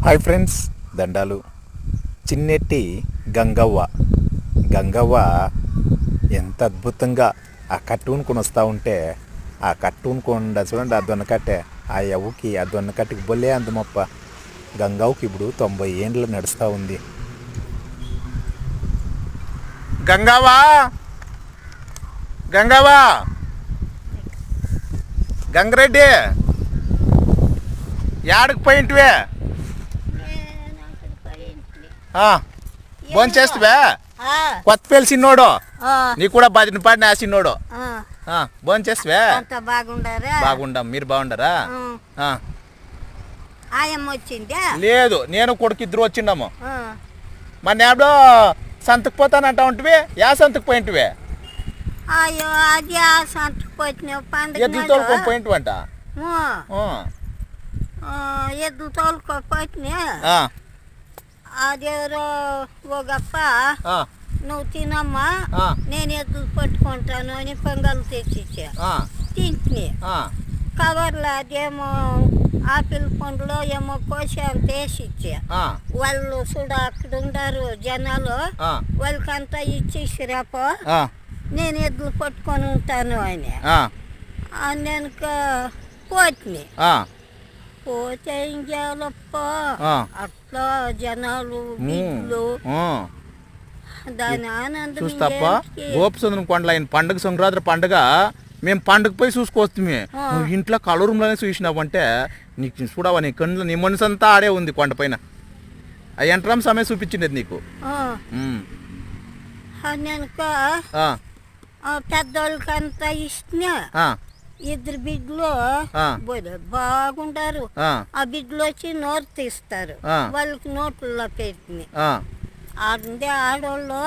Hi friends, దండాలు. చిన్నెట్టి గంగవ్వ ఎంత అద్భుతంగా ఆ కట్టుని కొనొస్తూ ఉంటే ఆ కట్టుని కొండ చూడండి. ఆ దొన్నకట్టే ఆ యవ్వుకి ఆ దొన్నకట్టుకి బొల్లే అందమప్ప. గంగవ్వకి ఇప్పుడు 90 ఏండ్లు నడుస్తూ ఉంది. గంగవ్వ గంగరెడ్డి యాడికి పోయింటివే? ఫోన్ చేస్తావే? కొత్త పేరు సిన్నోడు నీ కూడా బాధ్యత పాడిన ఆ సిన్నోడు ఫోన్ చేస్తావే? బాగుండం. మీరు బాగుండరా? లేదు, నేను కొడుకు ఇద్దరు వచ్చిండము. మన ఎప్పుడో సంతకు పోతానంటా ఉంటివి. యా సంతకు పోయింటివే? అయ్యో, అది ఆ సంతకు పోయిన ఎద్దులు తోలుకొని పోయింటివంట. ఎద్దులు తోలుకోపోయినా అదేరో ఒకప్ప నువ్వు తినమ్మా, నేను ఎద్దులు పట్టుకుంటాను అని పొంగలు తెచ్చిచ్చా. తింటుని కవర్లో అదేమో ఆపిల్ పండ్లో ఏమో కోసి అంత వేసిచ్చా. వాళ్ళు చూడ అక్కడ ఉండారు జనాలు, వాళ్ళకంతా ఇచ్చేసిరాపో నేను ఎద్దులు పట్టుకొని ఉంటాను అని. నేను పోతిని. పోతే ఇంకేలప్ప అట్లా జనాలు బిడ్లు దాని ఆనందం చూస్తాప్ప. గోపసుందరం కొండలు ఆయన పండుగ, సంక్రాంతి పండుగ మేము పండుగ పోయి చూసుకొస్తామే. నువ్వు ఇంట్లో కలూరులోనే చూసినావంటే నీకు చూడవా, నీ కళ్ళు నీ మనసు అంతా ఆడే ఉంది కొండపైన. ఆ యంత్రం సమయం చూపించింది నీకు. నేను పెద్దోళ్ళకంతా ఇస్తున్నా. ఇద్దరు బిడ్డలు బాగుంటారు. ఆ బిడ్డలు వచ్చి నోరు తీస్తారు, వాళ్ళకి నోట్లలో పెట్టినాయి. అందే ఆడోళ్ళు